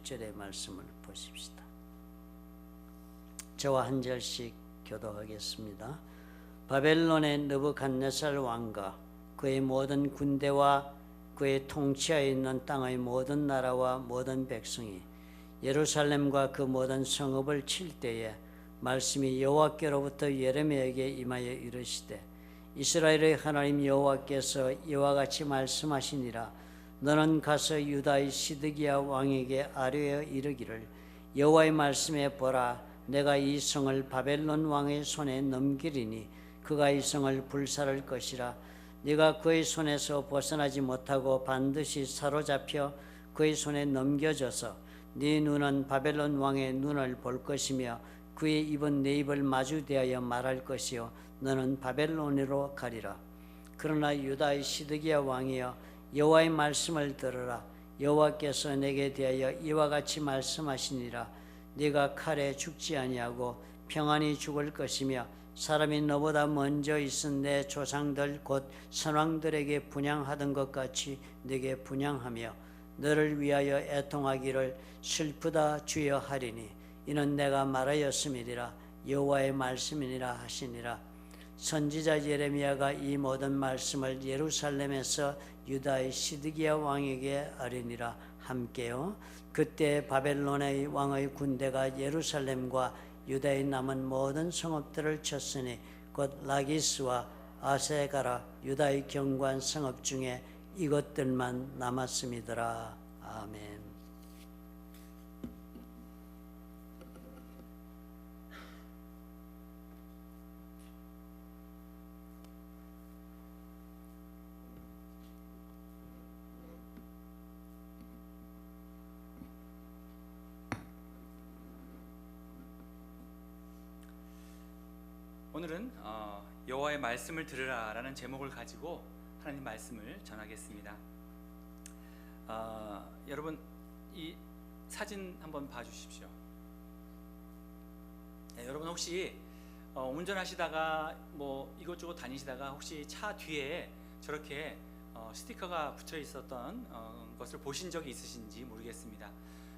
6절의 말씀을 보십시다. 저와 한 절씩 교독하겠습니다. 바벨론의 느부갓네살 왕과 그의 모든 군대와 그의 통치하에 있는 땅의 모든 나라와 모든 백성이 예루살렘과 그 모든 성읍을 칠 때에 말씀이 여호와께로부터 예레미야에게 임하여 이르시되 이스라엘의 하나님 여호와께서 이와 같이 말씀하시니라. 너는 가서 유다의 시드기야 왕에게 아뢰어 이르기를 여호와의 말씀에 보라, 내가 이 성을 바벨론 왕의 손에 넘기리니 그가 이 성을 불살을 것이라. 네가 그의 손에서 벗어나지 못하고 반드시 사로잡혀 그의 손에 넘겨져서 네 눈은 바벨론 왕의 눈을 볼 것이며 그의 입은 네 입을 마주대하여 말할 것이요 너는 바벨론으로 가리라. 그러나 유다의 시드기야 왕이여 여호와의 말씀을 들으라. 여호와께서 내게 대하여 이와 같이 말씀하시니라. 네가 칼에 죽지 아니하고 평안히 죽을 것이며 사람이 너보다 먼저 있은 내 조상들 곧 선왕들에게 분향하던 것 같이 네게 분향하며 너를 위하여 애통하기를 슬프다 주여 하리니 이는 내가 말하였음이니라. 여호와의 말씀이니라 하시니라. 선지자 예레미야가 이 모든 말씀을 예루살렘에서 유다의 시드기야 왕에게 아뢰니라. 함께요. 그때 바벨론의 왕의 군대가 예루살렘과 유다의 남은 모든 성읍들을 쳤으니 곧 라기스와 아세가라 유다의 경관 성읍 중에 이것들만 남았음이더라. 아멘. 오늘은 여호와의 말씀을 들으라라는 제목을 가지고 하나님 말씀을 전하겠습니다. 여러분 이 사진 한번 봐주십시오. 네, 여러분 혹시 운전하시다가 뭐 이것저것 다니시다가 혹시 차 뒤에 저렇게 스티커가 붙여 있었던 것을 보신 적이 있으신지 모르겠습니다.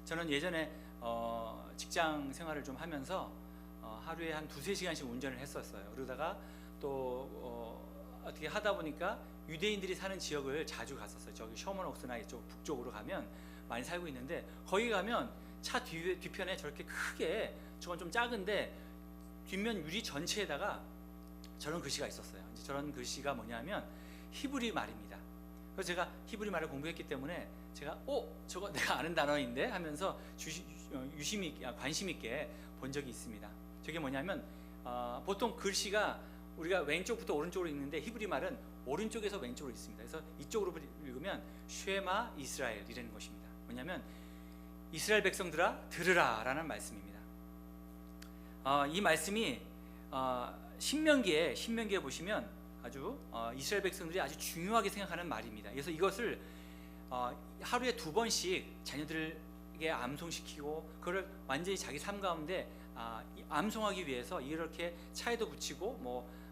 저는 예전에 직장 생활을 좀 하면서 하루에 한 2-3시간씩 운전을 했었어요. 그러다가 또 어떻게 하다 보니까 유대인들이 사는 지역을 자주 갔었어요. 저기 셔먼옥스나 이쪽 북쪽으로 가면 많이 살고 있는데 거기 가면 차 뒤편에 저렇게 크게, 저건 좀 작은데 뒷면 유리 전체에다가 저런 글씨가 있었어요. 이제 저런 글씨가 뭐냐면 히브리 말입니다. 그래서 제가 히브리 말을 공부했기 때문에 제가 저거 내가 아는 단어인데 하면서 유심히 관심 있게 본 적이 있습니다. 저게 뭐냐면 보통 글씨가 우리가 왼쪽부터 오른쪽으로 읽는데 히브리 말은 오른쪽에서 왼쪽으로 읽습니다. 그래서 이쪽으로 읽으면 쉐마 이스라엘 이라는 것입니다. 뭐냐면 이스라엘 백성들아 들으라 라는 말씀입니다. 이 말씀이 신명기에 보시면 아주 이스라엘 백성들이 아주 중요하게 생각하는 말입니다. 그래서 이것을 하루에 2번씩 자녀들에게 암송시키고 그걸 완전히 자기 삶 가운데 암송하기 위해서 이렇게 차에도 붙이고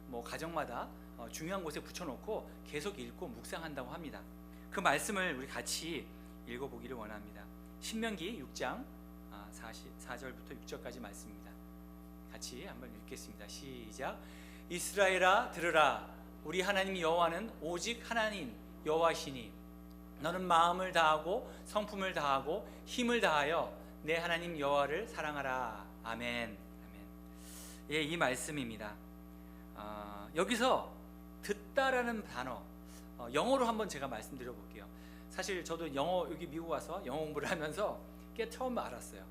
뭐 가정마다 중요한 곳에 붙여놓고 계속 읽고 묵상한다고 합니다. 그 말씀을 우리 같이 읽어보기를 원합니다. 신명기 6장 4절부터 6절까지 말씀입니다. 같이 한번 읽겠습니다. 시작. 이스라엘아 들으라. 우리 하나님 여호와는 오직 하나님 여호와시니 너는 마음을 다하고 성품을 다하고 힘을 다하여 내 하나님 여호와를 사랑하라. 아멘. 예, 이 말씀입니다. 여기서 듣다라는 단어, 영어로 한번 제가 말씀드려 볼게요. 사실 저도 여기 미국 와서 영어 공부를 하면서 꽤 처음 알았어요.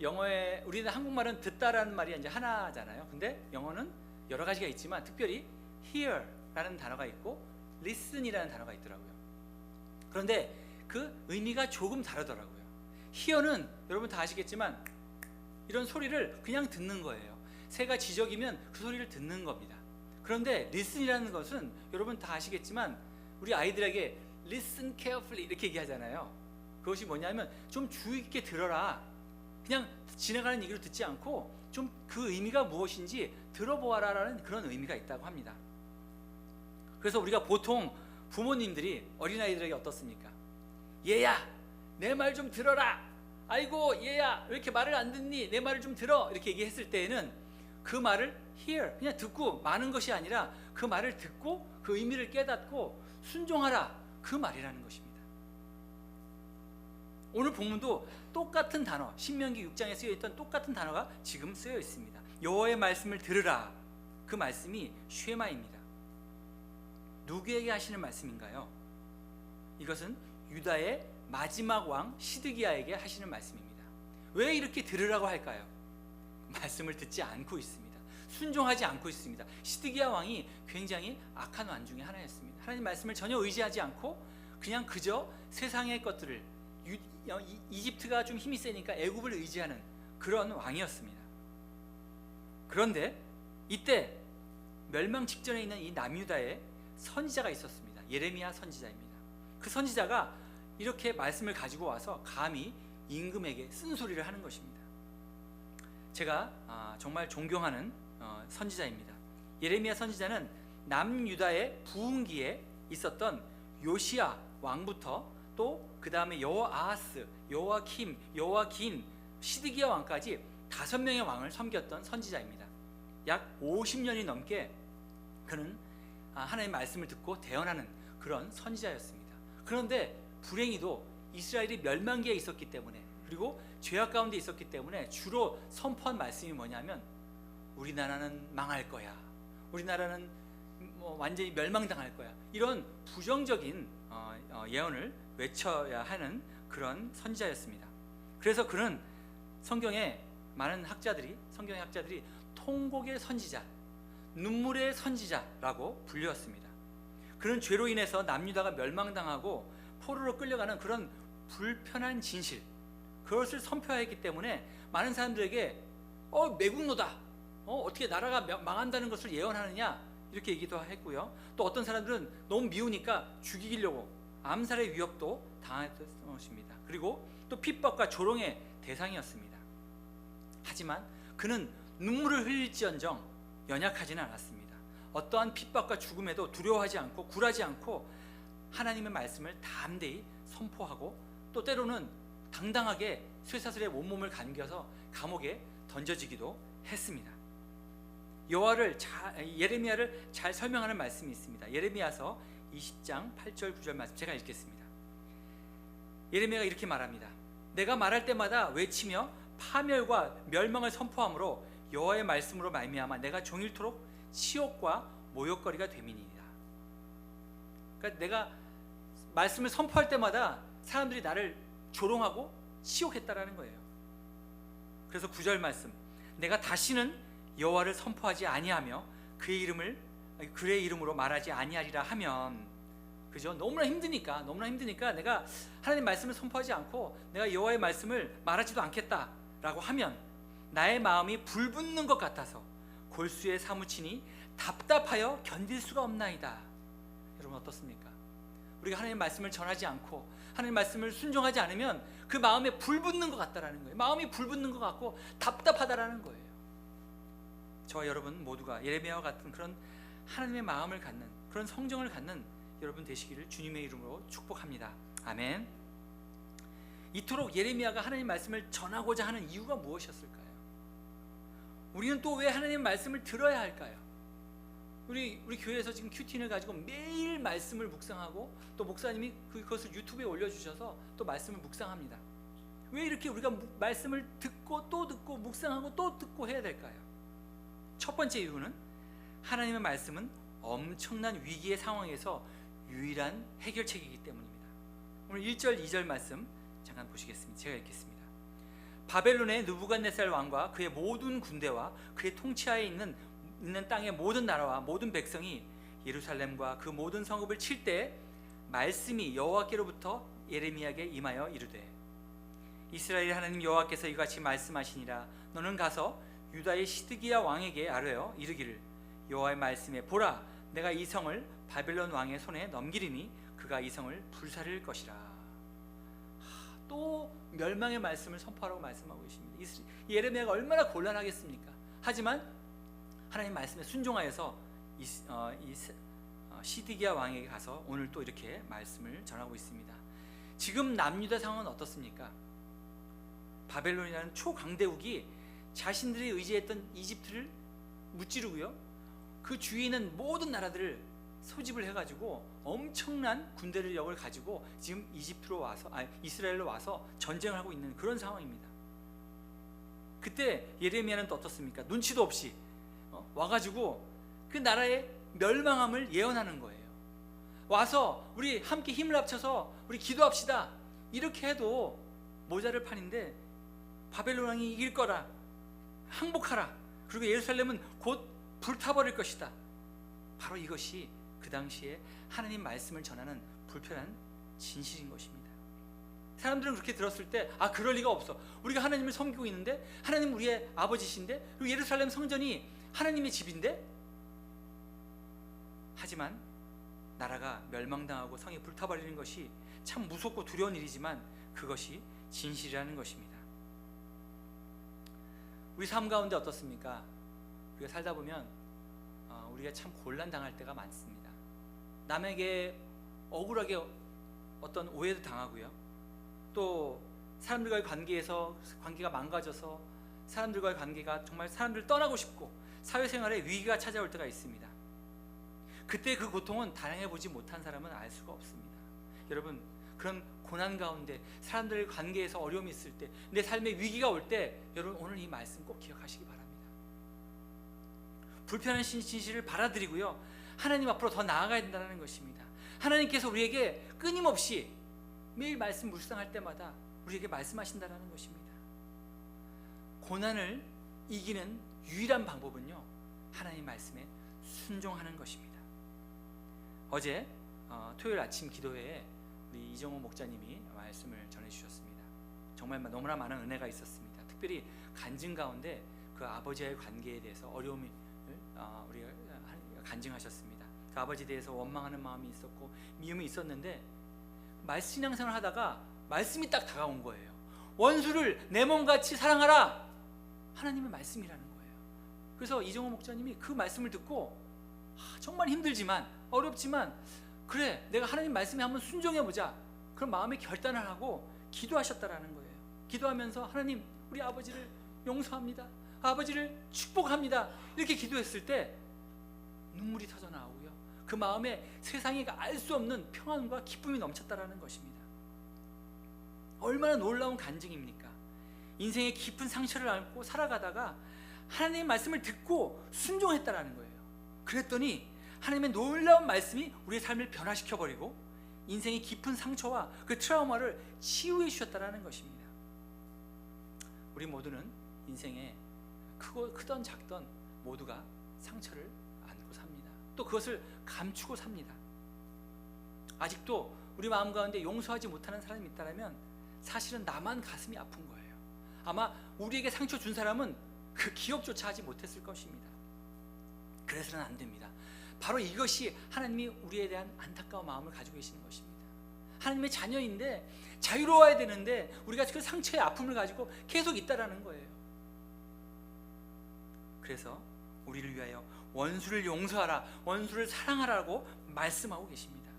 영어에 우리는 한국말은 듣다라는 말이 이제 하나잖아요. 근데 영어는 여러 가지가 있지만 특별히 hear라는 단어가 있고 listen이라는 단어가 있더라고요. 그런데 그 의미가 조금 다르더라고요. hear는 여러분 다 아시겠지만 이런 소리를 그냥 듣는 거예요. 새가 지저귀면 그 소리를 듣는 겁니다. 그런데 listen이라는 것은 여러분 다 아시겠지만 우리 아이들에게 listen carefully 이렇게 얘기하잖아요. 그것이 뭐냐면 좀 주의 깊게 들어라. 그냥 지나가는 얘기를 듣지 않고 좀 그 의미가 무엇인지 들어보아라라는 그런 의미가 있다고 합니다. 그래서 우리가 보통 부모님들이 어린아이들에게 어떻습니까? 얘야 내 말 좀 들어라 아이고 얘야 왜 이렇게 말을 안 듣니? 내 말을 좀 들어. 이렇게 얘기했을 때에는 그 말을 hear, 그냥 듣고 마는 것이 아니라 그 말을 듣고 그 의미를 깨닫고 순종하라, 그 말이라는 것입니다. 오늘 본문도 똑같은 단어, 신명기 6장에 쓰여있던 똑같은 단어가 지금 쓰여 있습니다. 여호와의 말씀을 들으라, 그 말씀이 쉐마입니다. 누구에게 하시는 말씀인가요? 이것은 유다의 마지막 왕 시드기야에게 하시는 말씀입니다. 왜 이렇게 들으라고 할까요? 말씀을 듣지 않고 있습니다. 순종하지 않고 있습니다. 시드기야 왕이 굉장히 악한 왕 중에 하나였습니다. 하나님 말씀을 전혀 의지하지 않고 그냥 그저 세상의 것들을, 이집트가 좀 힘이 세니까 애굽을 의지하는 그런 왕이었습니다. 그런데 이때 멸망 직전에 있는 이 남유다에 선지자가 있었습니다. 예레미야 선지자입니다. 그 선지자가 이렇게 말씀을 가지고 와서 감히 임금에게 쓴소리를 하는 것입니다. 제가 정말 존경하는 선지자입니다. 예레미야 선지자는 남유다의 부흥기에 있었던 요시야 왕부터 또 그 다음에 여호아하스, 여호아킴, 여호아긴, 시드기야 왕까지 5명의 왕을 섬겼던 선지자입니다. 약 50년이 넘게 그는 하나님의 말씀을 듣고 대언하는 그런 선지자였습니다. 그런데 불행히도 이스라엘이 멸망기에 있었기 때문에, 그리고 죄악 가운데 있었기 때문에 주로 선포한 말씀이 뭐냐면 우리나라는 망할 거야, 우리나라는 완전히 멸망당할 거야, 이런 부정적인 예언을 외쳐야 하는 그런 선지자였습니다. 그래서 그는 성경의 많은 학자들이, 성경의 학자들이 통곡의 선지자, 눈물의 선지자라고 불렸습니다. 그는 죄로 인해서 남유다가 멸망당하고 포로로 끌려가는 그런 불편한 진실, 그것을 선포했기 때문에 많은 사람들에게 매국노다, 어떻게 나라가 망한다는 것을 예언하느냐, 이렇게 얘기도 했고요. 또 어떤 사람들은 너무 미우니까 죽이려고 암살의 위협도 당했던 것입니다. 그리고 또 핍박과 조롱의 대상이었습니다. 하지만 그는 눈물을 흘릴지언정 연약하지는 않았습니다. 어떠한 핍박과 죽음에도 두려워하지 않고 굴하지 않고 하나님의 말씀을 담대히 선포하고, 또 때로는 당당하게 쇠사슬에 온몸을 감겨서 감옥에 던져지기도 했습니다. 예레미야를 잘 설명하는 말씀이 있습니다. 예레미야서 20장 8절 9절 말씀 제가 읽겠습니다. 예레미야가 이렇게 말합니다. 내가 말할 때마다 외치며 파멸과 멸망을 선포함으로 여호와의 말씀으로 말미암아 내가 종일토록 치욕과 모욕거리가 됨이니이다. 그러니까 내가 말씀을 선포할 때마다 사람들이 나를 조롱하고 치욕했다라는 거예요. 그래서 9절 말씀, 내가 다시는 여호와를 선포하지 아니하며 그의 이름으로 말하지 아니하리라 하면, 그죠? 너무나 힘드니까 내가 하나님 말씀을 선포하지 않고 내가 여호와의 말씀을 말하지도 않겠다라고 하면 나의 마음이 불붙는 것 같아서 골수에 사무치니 답답하여 견딜 수가 없나이다. 여러분 어떻습니까? 우리가 하나님의 말씀을 전하지 않고 하나님의 말씀을 순종하지 않으면 그 마음에 불붙는 것 같다라는 거예요. 마음이 불붙는 것 같고 답답하다라는 거예요. 저와 여러분 모두가 예레미야와 같은 그런 하나님의 마음을 갖는, 그런 성정을 갖는 여러분 되시기를 주님의 이름으로 축복합니다. 아멘. 이토록 예레미야가 하나님 말씀을 전하고자 하는 이유가 무엇이었을까요? 우리는 또 왜 하나님 말씀을 들어야 할까요? 우리 교회에서 지금 큐틴을 가지고 매일 말씀을 묵상하고, 또 목사님이 그것을 유튜브에 올려주셔서 또 말씀을 묵상합니다. 왜 이렇게 우리가 말씀을 듣고 또 듣고 묵상하고 또 듣고 해야 될까요? 첫 번째 이유는 하나님의 말씀은 엄청난 위기의 상황에서 유일한 해결책이기 때문입니다. 오늘 1절 2절 말씀 잠깐 보시겠습니다. 제가 읽겠습니다. 바벨론의 느부갓네살 왕과 그의 모든 군대와 그의 통치하에 있는 땅의 모든 나라와 모든 백성이 예루살렘과 그 모든 성읍을 칠 때 말씀이 여호와께로부터 예레미야에게 임하여 이르되, 이스라엘 하나님 여호와께서 이같이 말씀하시니라. 너는 가서 유다의 시드기야 왕에게 아뢰어 이르기를, 여호와의 말씀에 보라, 내가 이 성을 바벨론 왕의 손에 넘기리니 그가 이 성을 불사를 것이라. 또 멸망의 말씀을 선포하라고 말씀하고 계십니다. 예레미야가 얼마나 곤란하겠습니까? 하지만 하나님 말씀에 순종하여서 시드기야 왕에게 가서 오늘 또 이렇게 말씀을 전하고 있습니다. 지금 남유다 상황은 어떻습니까? 바벨론이라는 초강대국이 자신들이 의지했던 이집트를 무찌르고요, 그 주위에 있는 모든 나라들을 소집을 해가지고 엄청난 군대를 역을 가지고 지금 이스라엘로 와서 전쟁을 하고 있는 그런 상황입니다. 그때 예레미야는 또 어떻습니까? 눈치도 없이 와가지고 그 나라의 멸망함을 예언하는 거예요. 와서 우리 함께 힘을 합쳐서 우리 기도합시다, 이렇게 해도 모자를 판인데 바벨론 왕이 이길 거라, 항복하라, 그리고 예루살렘은 곧 불타버릴 것이다. 바로 이것이 그 당시에 하나님 말씀을 전하는 불편한 진실인 것입니다. 사람들은 그렇게 들었을 때 그럴 리가 없어, 우리가 하나님을 섬기고 있는데, 하나님 우리의 아버지신데, 그리고 예루살렘 성전이 하나님의 집인데. 하지만 나라가 멸망당하고 성이 불타버리는 것이 참 무섭고 두려운 일이지만 그것이 진실이라는 것입니다. 우리 삶 가운데 어떻습니까? 우리가 살다 보면 우리가 참 곤란당할 때가 많습니다. 남에게 억울하게 어떤 오해도 당하고요, 또 사람들과의 관계가 망가져서 사람들과의 관계가 정말 사람들을 떠나고 싶고 사회생활에 위기가 찾아올 때가 있습니다. 그때 그 고통은 단행해보지 못한 사람은 알 수가 없습니다. 여러분, 그런 고난 가운데 사람들의 관계에서 어려움이 있을 때, 내 삶에 위기가 올 때, 여러분 오늘 이 말씀 꼭 기억하시기 바랍니다. 불편한 진실을 받아들이고요, 하나님 앞으로 더 나아가야 된다는 것입니다. 하나님께서 우리에게 끊임없이 매일 말씀 묵상할 때마다 우리에게 말씀하신다는 것입니다. 고난을 이기는 유일한 방법은요, 하나님 말씀에 순종하는 것입니다. 어제 토요일 아침 기도회에 우리 이정호 목자님이 말씀을 전해주셨습니다. 정말 너무나 많은 은혜가 있었습니다. 특별히 간증 가운데 그 아버지와의 관계에 대해서 어려움을 우리가 간증하셨습니다. 그 아버지에 대해서 원망하는 마음이 있었고 미움이 있었는데, 말씀 신앙생활을 하다가 말씀이 딱 다가온 거예요. 원수를 내 몸같이 사랑하라, 하나님의 말씀이라는 거예요. 그래서 이정호 목자님이 그 말씀을 듣고 정말 힘들지만 어렵지만, 그래 내가 하나님 말씀에 한번 순종해보자, 그런 마음의 결단을 하고 기도하셨다라는 거예요. 기도하면서 하나님, 우리 아버지를 용서합니다, 아버지를 축복합니다, 이렇게 기도했을 때 눈물이 터져 나오고요, 그 마음에 세상이 알 수 없는 평안과 기쁨이 넘쳤다라는 것입니다. 얼마나 놀라운 간증입니까? 인생의 깊은 상처를 안고 살아가다가 하나님의 말씀을 듣고 순종했다라는 거예요. 그랬더니 하나님의 놀라운 말씀이 우리의 삶을 변화시켜버리고 인생의 깊은 상처와 그 트라우마를 치유해 주셨다라는 것입니다. 우리 모두는 인생에 크던 작던 모두가 상처를 안고 삽니다. 또 그것을 감추고 삽니다. 아직도 우리 마음 가운데 용서하지 못하는 사람이 있다면 사실은 나만 가슴이 아픈 거예요. 아마 우리에게 상처 준 사람은 그 기억조차 하지 못했을 것입니다. 그래서는 안 됩니다. 바로 이것이 하나님이 우리에 대한 안타까운 마음을 가지고 계시는 것입니다. 하나님의 자녀인데 자유로워야 되는데 우리가 그 상처의 아픔을 가지고 계속 있다라는 거예요. 그래서 우리를 위하여 원수를 용서하라, 원수를 사랑하라고 말씀하고 계십니다.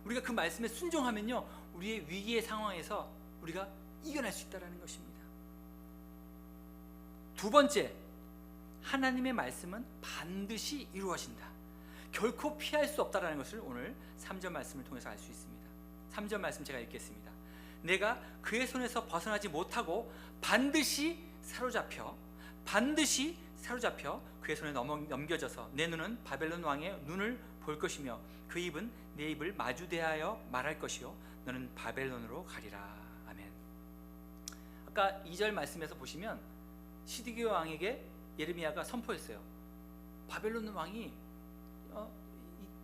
우리가 그 말씀에 순종하면요, 우리의 위기의 상황에서 우리가 이겨낼 수 있다는 것입니다. 두 번째, 하나님의 말씀은 반드시 이루어진다. 결코 피할 수 없다는 것을 오늘 3절 말씀을 통해서 알 수 있습니다. 3절 말씀 제가 읽겠습니다. 내가 그의 손에서 벗어나지 못하고 반드시 사로잡혀 그의 손에 넘겨져서 내 눈은 바벨론 왕의 눈을 볼 것이며 그 입은 내 입을 마주대하여 말할 것이요 너는 바벨론으로 가리라. 아멘. 아까 2절 말씀에서 보시면 시드기야 왕에게 예레미야가 선포했어요. 바벨론 왕이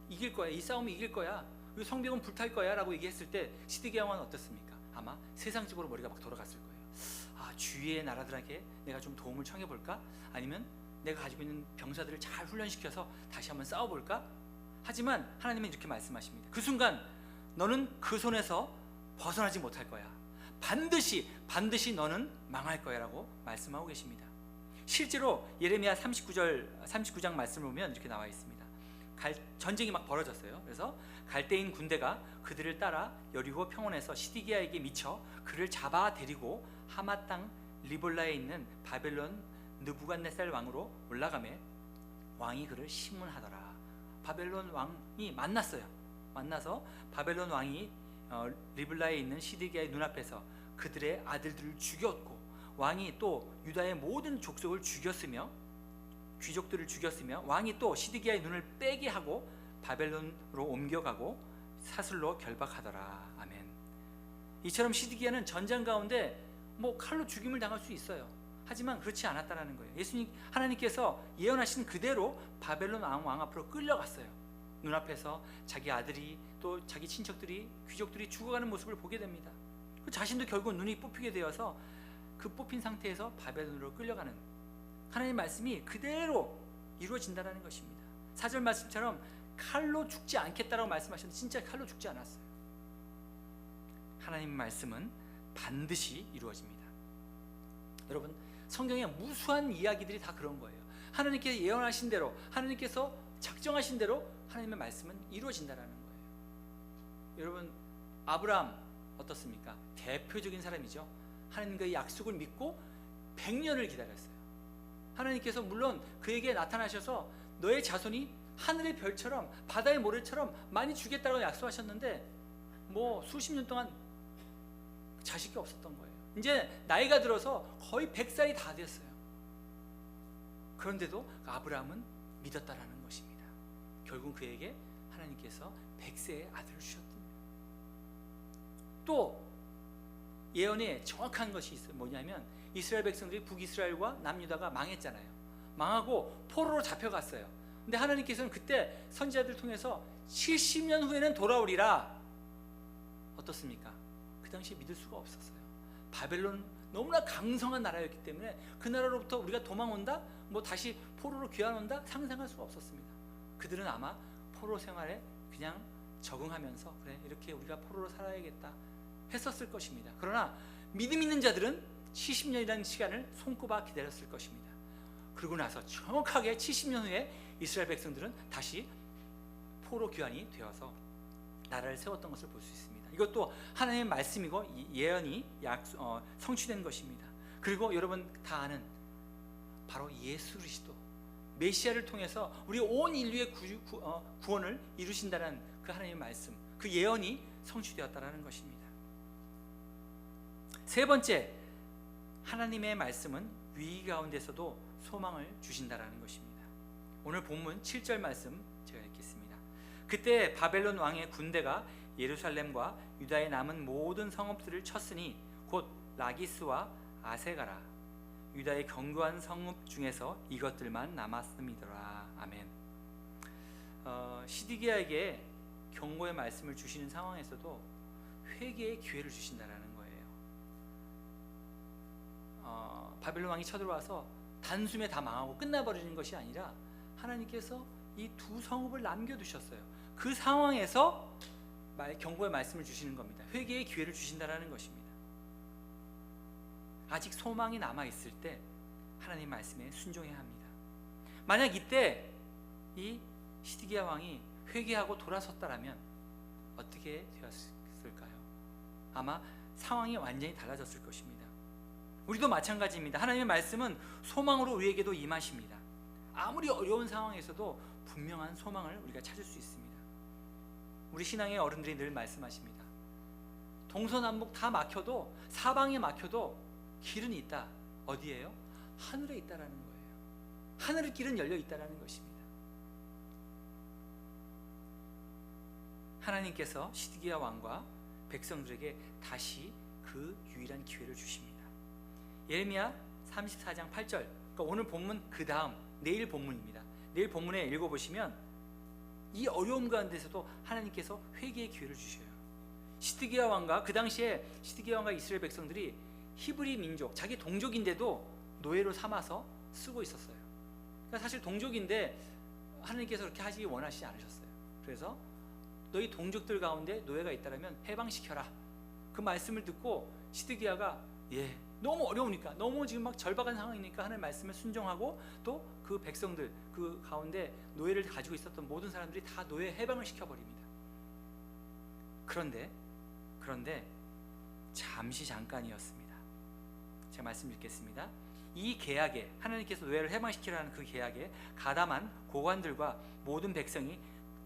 이길 거야, 이 싸움이 이길 거야, 이 성벽은 불탈 거야 라고 얘기했을 때 시드기야 왕은 어떻습니까? 아마 세상적으로 머리가 막 돌아갔을 거예요. 주위의 나라들에게 내가 좀 도움을 청해볼까? 아니면 내가 가지고 있는 병사들을 잘 훈련시켜서 다시 한번 싸워볼까? 하지만 하나님은 이렇게 말씀하십니다. 그 순간 너는 그 손에서 벗어나지 못할 거야. 반드시 너는 망할 거야 라고 말씀하고 계십니다. 실제로 예레미야 39장 말씀을 보면 이렇게 나와 있습니다. 전쟁이 막 벌어졌어요. 그래서 갈대인 군대가 그들을 따라 여리고 평원에서 시드기야에게 미쳐 그를 잡아 데리고 하맛 땅 리볼라에 있는 바벨론 느부갓네살 왕으로 올라가매 왕이 그를 심문하더라. 바벨론 왕이 만나서 바벨론 왕이 리블라에 있는 시드기야의 눈앞에서 그들의 아들들을 죽였고, 왕이 또 유다의 모든 족속을 죽였으며 귀족들을 죽였으며, 왕이 또 시드기야의 눈을 빼게 하고 바벨론으로 옮겨가고 사슬로 결박하더라. 아멘. 이처럼 시드기야는 전장 가운데 칼로 죽임을 당할 수 있어요. 하지만 그렇지 않았다라는 거예요. 하나님께서 예언하신 그대로 바벨론 왕 앞으로 끌려갔어요. 눈앞에서 자기 아들이 또 자기 친척들이 귀족들이 죽어가는 모습을 보게 됩니다. 자신도 결국 눈이 뽑히게 되어서 그 뽑힌 상태에서 바벨론으로 끌려가는 하나님의 말씀이 그대로 이루어진다는 것입니다. 4절 말씀처럼 칼로 죽지 않겠다라고 말씀하셨는데 진짜 칼로 죽지 않았어요. 하나님의 말씀은 반드시 이루어집니다. 여러분, 성경에 무수한 이야기들이 다 그런 거예요. 하나님께서 예언하신 대로, 하나님께서 작정하신 대로 하나님의 말씀은 이루어진다라는 거예요. 여러분, 아브라함 어떻습니까? 대표적인 사람이죠. 하나님과의 약속을 믿고 100년을 기다렸어요. 하나님께서 물론 그에게 나타나셔서 너의 자손이 하늘의 별처럼 바다의 모래처럼 많이 주겠다고 약속하셨는데 수십 년 동안 자식이 없었던 거예요. 이제 나이가 들어서 거의 100살이 다 됐어요. 그런데도 아브라함은 믿었다라는 것입니다. 결국 그에게 하나님께서 100세의 아들을 주셨답니다. 또 예언에 정확한 것이 있어요. 뭐냐면 이스라엘 백성들이 북이스라엘과 남유다가 망했잖아요. 망하고 포로로 잡혀갔어요. 근데 하나님께서는 그때 선지자들 통해서 70년 후에는 돌아오리라. 어떻습니까? 그 당시에 믿을 수가 없었어요. 바벨론 너무나 강성한 나라였기 때문에 그 나라로부터 우리가 도망온다? 다시 포로로 귀환온다? 상상할 수가 없었습니다. 그들은 아마 포로 생활에 그냥 적응하면서 그래 이렇게 우리가 포로로 살아야겠다 했었을 것입니다. 그러나 믿음 있는 자들은 70년이라는 시간을 손꼽아 기다렸을 것입니다. 그러고 나서 정확하게 70년 후에 이스라엘 백성들은 다시 포로 귀환이 되어서 나라를 세웠던 것을 볼 수 있습니다. 이것도 하나님의 말씀이고 예언이 성취된 것입니다. 그리고 여러분 다 아는 바로 예수 그리스도 메시아를 통해서 우리 온 인류의 구원을 이루신다는 그 하나님의 말씀, 그 예언이 성취되었다는 것입니다. 세 번째, 하나님의 말씀은 위기 가운데서도 소망을 주신다는 것입니다. 오늘 본문 7절 말씀 제가 읽겠습니다. 그때 바벨론 왕의 군대가 예루살렘과 유다에 남은 모든 성읍들을 쳤으니 곧 라기스와 아세가라. 유다의 견고한 성읍 중에서 이것들만 남았음이더라. 아멘. 시드기야에게 경고의 말씀을 주시는 상황에서도 회개의 기회를 주신다라는 거예요. 바벨론 왕이 쳐들어와서 단숨에 다 망하고 끝나버리는 것이 아니라 하나님께서 이 두 성읍을 남겨두셨어요. 그 상황에서 경고의 말씀을 주시는 겁니다. 회개의 기회를 주신다라는 것입니다. 아직 소망이 남아있을 때 하나님 말씀에 순종해야 합니다. 만약 이때 이 시드기야 왕이 회개하고 돌아섰다라면 어떻게 되었을까요? 아마 상황이 완전히 달라졌을 것입니다. 우리도 마찬가지입니다. 하나님의 말씀은 소망으로 우리에게도 임하십니다. 아무리 어려운 상황에서도 분명한 소망을 우리가 찾을 수 있습니다. 우리 신앙의 어른들이 늘 말씀하십니다. 동서남북 다 막혀도, 사방에 막혀도 길은 있다. 어디예요? 하늘에 있다라는 거예요. 하늘의 길은 열려 있다라는 것입니다. 하나님께서 시드기야 왕과 백성들에게 다시 그 유일한 기회를 주십니다. 예레미야 34장 8절, 그러니까 오늘 본문 그 다음 내일 본문입니다. 내일 본문에 읽어보시면 이 어려움 가운데서도 하나님께서 회개의 기회를 주셔요. 시드기야 왕과 그 당시에 시드기야 왕과 이스라엘 백성들이 히브리 민족, 자기 동족인데도 노예로 삼아서 쓰고 있었어요. 그러니까 사실 동족인데 하나님께서 그렇게 하시기 원하시지 않으셨어요. 그래서 너희 동족들 가운데 노예가 있다면 해방시켜라. 그 말씀을 듣고 시드기야가 너무 어려우니까, 너무 지금 막 절박한 상황이니까 하나님의 말씀에 순종하고 또 그 백성들, 그 가운데 노예를 가지고 있었던 모든 사람들이 다 노예 해방을 시켜버립니다. 그런데 잠깐이었습니다. 제가 말씀드리겠습니다. 이 계약에, 하나님께서 노예를 해방시키라는 그 계약에 가담한 고관들과 모든 백성이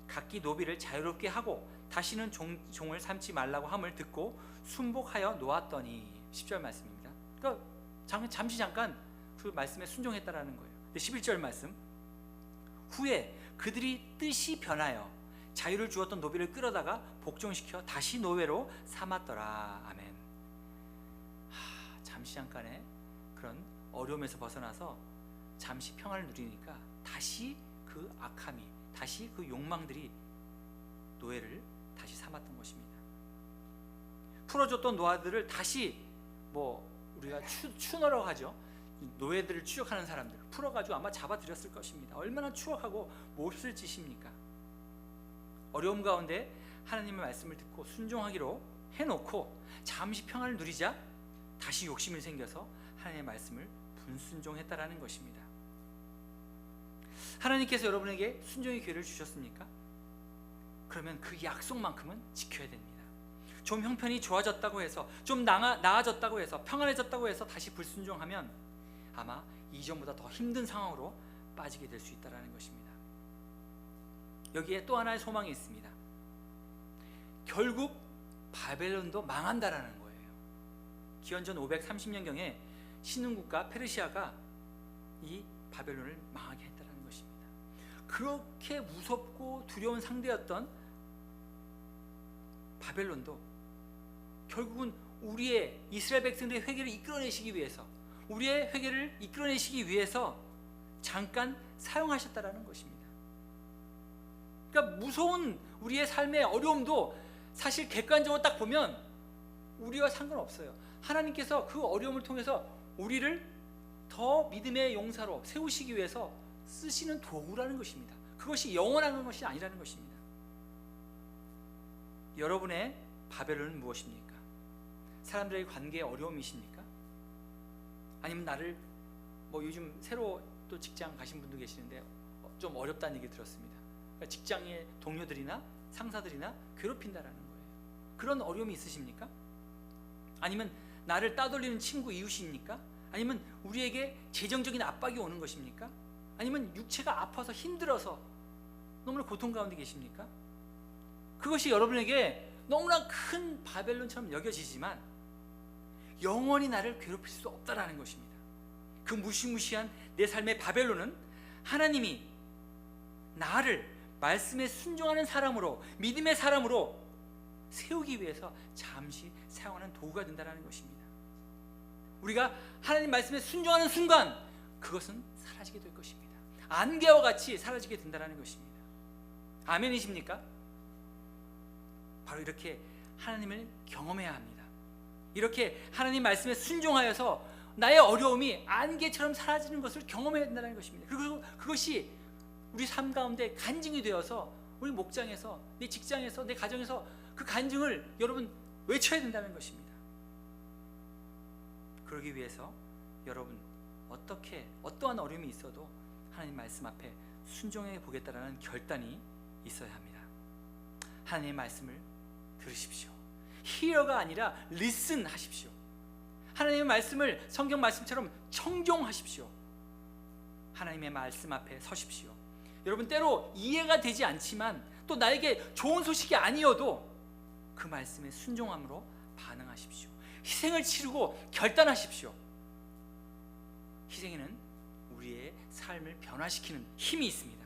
각기 노비를 자유롭게 하고 다시는 종을 삼지 말라고 함을 듣고 순복하여 놓았더니, 10절 말씀입니다. 그러니까 잠깐 그 말씀에 순종했다라는 거예요. 11절 말씀, 후에 그들이 뜻이 변하여 자유를 주었던 노비를 끌어다가 복종시켜 다시 노예로 삼았더라. 아멘. 잠시 잠깐의 그런 어려움에서 벗어나서 잠시 평화를 누리니까 다시 그 악함이, 다시 그 욕망들이 노예를 다시 삼았던 것입니다. 풀어줬던 노아들을 다시, 우리가 추노라고 하죠. 노예들을 추격하는 사람들 풀어가지고 아마 잡아들였을 것입니다. 얼마나 추악하고 몹쓸 짓입니까? 어려움 가운데 하나님의 말씀을 듣고 순종하기로 해놓고 잠시 평안을 누리자 다시 욕심이 생겨서 하나님의 말씀을 불순종했다라는 것입니다. 하나님께서 여러분에게 순종의 기회를 주셨습니까? 그러면 그 약속만큼은 지켜야 됩니다. 좀 형편이 좋아졌다고 해서, 좀 나아졌다고 해서, 평안해졌다고 해서 다시 불순종하면 아마 이전보다 더 힘든 상황으로 빠지게 될 수 있다는 것입니다. 여기에 또 하나의 소망이 있습니다. 결국 바벨론도 망한다라는 거예요. 기원전 530년경에 신흥국가 페르시아가 이 바벨론을 망하게 했다는 것입니다. 그렇게 무섭고 두려운 상대였던 바벨론도 결국은 우리의 이스라엘 백성들의 회개를 이끌어내시기 위해서, 우리의 회개를 이끌어내시기 위해서 잠깐 사용하셨다라는 것입니다. 그러니까 무서운 우리의 삶의 어려움도 사실 객관적으로 딱 보면 우리와 상관없어요. 하나님께서 그 어려움을 통해서 우리를 더 믿음의 용사로 세우시기 위해서 쓰시는 도구라는 것입니다. 그것이 영원한 것이 아니라는 것입니다. 여러분의 바벨론은 무엇입니까? 사람들의 관계에 어려움이십니까? 아니면 나를 요즘 새로 또 직장 가신 분도 계시는데 좀 어렵다는 얘기 들었습니다. 그러니까 직장의 동료들이나 상사들이나 괴롭힌다라는 거예요. 그런 어려움이 있으십니까? 아니면 나를 따돌리는 친구, 이웃입니까? 아니면 우리에게 재정적인 압박이 오는 것입니까? 아니면 육체가 아파서 힘들어서 너무나 고통 가운데 계십니까? 그것이 여러분에게 너무나 큰 바벨론처럼 여겨지지만 영원히 나를 괴롭힐 수 없다라는 것입니다. 그 무시무시한 내 삶의 바벨론은 하나님이 나를 말씀에 순종하는 사람으로, 믿음의 사람으로 세우기 위해서 잠시 사용하는 도구가 된다는 것입니다. 우리가 하나님 말씀에 순종하는 순간 그것은 사라지게 될 것입니다. 안개와 같이 사라지게 된다는 것입니다. 아멘이십니까? 바로 이렇게 하나님을 경험해야 합니다. 이렇게 하나님 말씀에 순종하여서 나의 어려움이 안개처럼 사라지는 것을 경험해야 된다는 것입니다. 그리고 그것이 우리 삶 가운데 간증이 되어서 우리 목장에서, 내 직장에서, 내 가정에서 그 간증을 여러분 외쳐야 된다는 것입니다. 그러기 위해서 여러분 어떠한 어려움이 있어도 하나님 말씀 앞에 순종해 보겠다라는 결단이 있어야 합니다. 하나님의 말씀을 들으십시오. hear가 아니라 listen 하십시오. 하나님의 말씀을 성경 말씀처럼 청종하십시오. 하나님의 말씀 앞에 서십시오. 여러분, 때로 이해가 되지 않지만 또 나에게 좋은 소식이 아니어도 그 말씀에 순종함으로 반응하십시오. 희생을 치르고 결단하십시오. 희생에는 우리의 삶을 변화시키는 힘이 있습니다.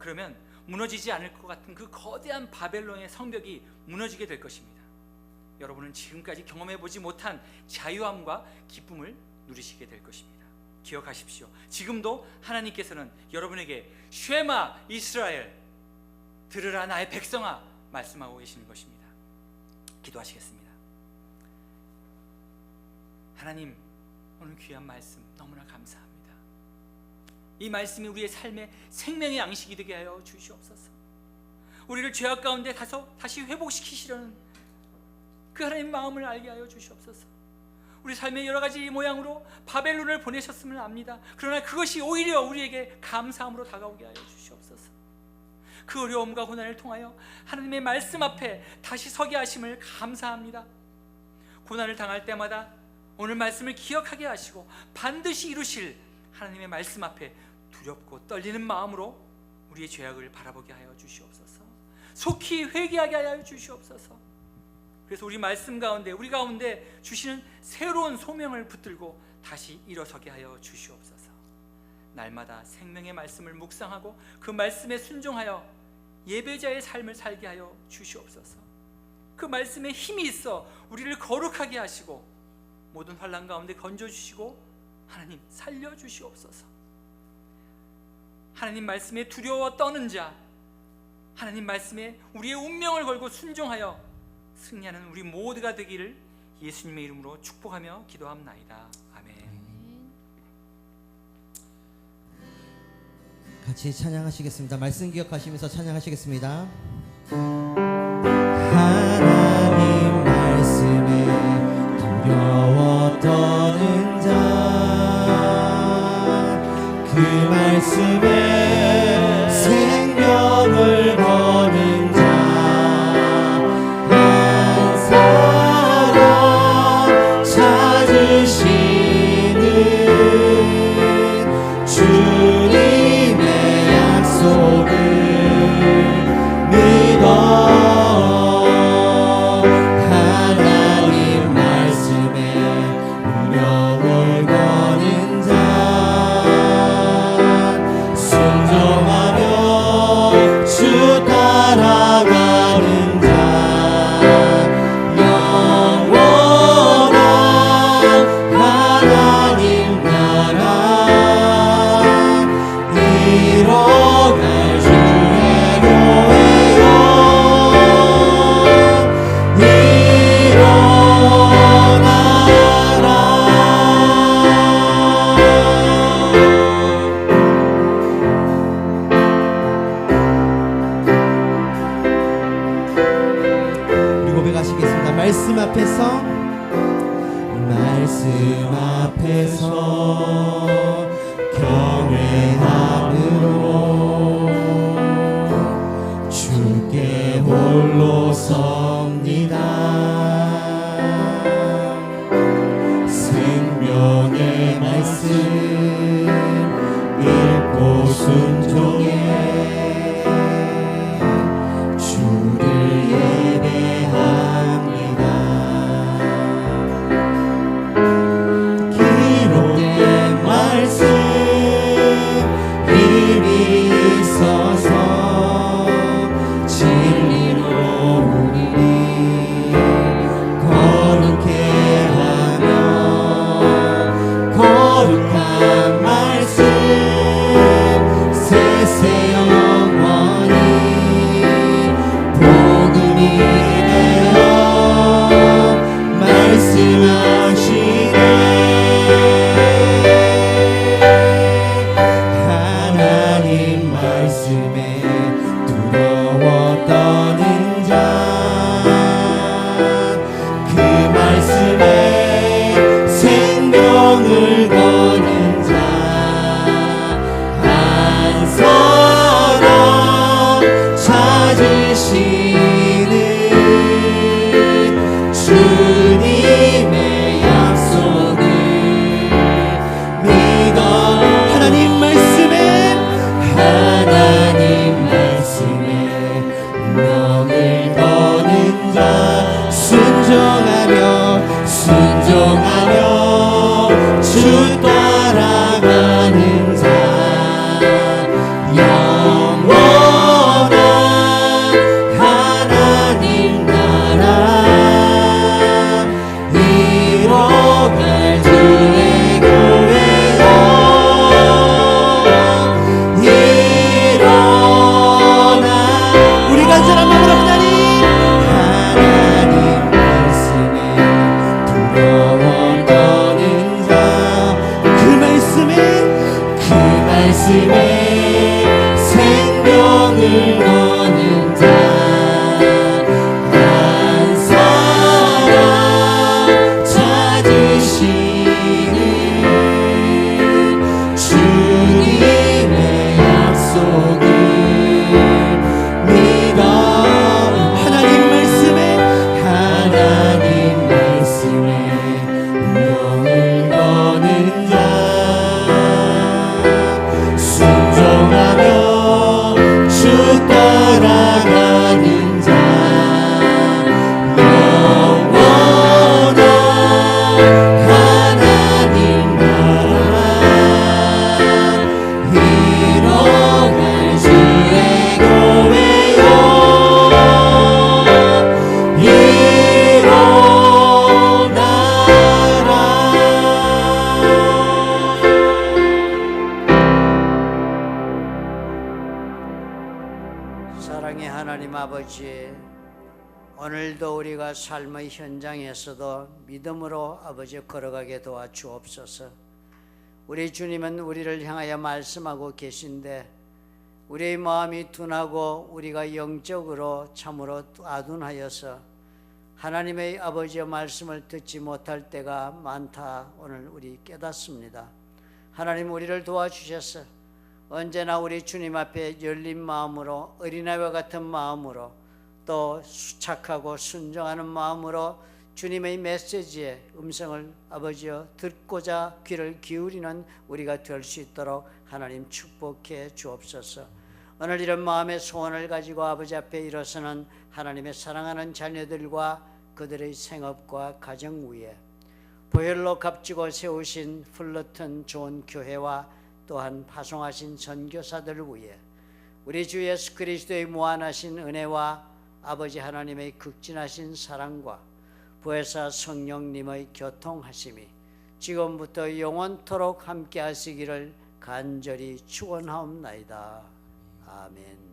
그러면 무너지지 않을 것 같은 그 거대한 바벨론의 성벽이 무너지게 될 것입니다. 여러분은 지금까지 경험해보지 못한 자유함과 기쁨을 누리시게 될 것입니다. 기억하십시오. 지금도 하나님께서는 여러분에게 쉐마 이스라엘, 들으라 나의 백성아 말씀하고 계시는 것입니다. 기도하시겠습니다. 하나님, 오늘 귀한 말씀 너무나 감사합니다. 이 말씀이 우리의 삶의 생명의 양식이 되게 하여 주시옵소서. 우리를 죄악 가운데 다시 회복시키시려는 그 하나님의 마음을 알게 하여 주시옵소서. 우리 삶의 여러 가지 모양으로 바벨론을 보내셨음을 압니다. 그러나 그것이 오히려 우리에게 감사함으로 다가오게 하여 주시옵소서. 그 어려움과 고난을 통하여 하나님의 말씀 앞에 다시 서게 하심을 감사합니다. 고난을 당할 때마다 오늘 말씀을 기억하게 하시고 반드시 이루실 하나님의 말씀 앞에 두렵고 떨리는 마음으로 우리의 죄악을 바라보게 하여 주시옵소서. 속히 회개하게 하여 주시옵소서. 그래서 우리 말씀 가운데, 우리 가운데 주시는 새로운 소명을 붙들고 다시 일어서게 하여 주시옵소서. 날마다 생명의 말씀을 묵상하고 그 말씀에 순종하여 예배자의 삶을 살게 하여 주시옵소서. 그 말씀에 힘이 있어 우리를 거룩하게 하시고 모든 환난 가운데 건져주시고 하나님 살려주시옵소서. 하나님 말씀에 두려워 떠는 자, 하나님 말씀에 우리의 운명을 걸고 순종하여 승리하는 우리 모두가 되기를 예수님의 이름으로 축복하며 기도합나이다. 아멘. 같이 찬양하시겠습니다. 말씀 기억하시면서 찬양하시겠습니다. 하나님 말씀에 두려워 떠는 자, 그 말씀에 생명을 거는 자, 한 사람 찾으시는 주님의 약속을 믿어 하나님 말씀에 무력을 거는 자, 순종하며 주 따라가는 자, 영원한 하나님 나라 이뤄갈 주의 교회여 일어나라. 우리 고백하시겠습니다. 말씀 앞에서, 말씀 앞에서 경외함으로 주께 홀로 섭니다. 생명의 말씀 읽고 순종해 주를 예배합니다. 기록된 말씀 힘이 있어서 진리로 우리 거룩해 하며 거룩한 말씀 세세 영원히 복음이 되어 말씀하시네. 하나님 말씀에 두려워 떠는 자, 그 말씀에 생명을 거는 자, 한 사람 찾으시는 주님의 약속을 믿어 하나님 말씀에 명을 거는 자, 순종하며 주 따라가는 자, 영원한 하나님 나라 이뤄갈 주의 교회여 일어나. 우리 간절한 마음으로 하나님 말씀에 두려워 떠는 자, 그 말씀에 생명을 거는 자, 한 사람 찾으시는 주님의 약속을 믿어 하나님 말씀에 하나님 아버지, 오늘도 우리가 삶의 현장에서도 믿음으로 아버지 걸어가게 도와주옵소서. 우리 주님은 우리를 향하여 말씀하고 계신데 우리의 마음이 둔하고 우리가 영적으로 참으로 아둔하여서 하나님의 아버지의 말씀을 듣지 못할 때가 많다 오늘 우리 깨닫습니다. 하나님 우리를 도와주셔서 언제나 우리 주님 앞에 열린 마음으로 어린아이와 같은 마음으로 또 착하고 순종하는 마음으로 주님의 메시지의 음성을 아버지여 듣고자 귀를 기울이는 우리가 될 수 있도록 하나님 축복해 주옵소서. 오늘 이런 마음의 소원을 가지고 아버지 앞에 일어서는 하나님의 사랑하는 자녀들과 그들의 생업과 가정 위에 보혈로 값지고 세우신 플러튼 좋은 교회와 또한 파송하신 선교사들 위에 우리 주 예수 그리스도의 무한하신 은혜와 아버지 하나님의 극진하신 사랑과 부활사 성령님의 교통하심이 지금부터 영원토록 함께 하시기를 간절히 축원하옵나이다. 아멘.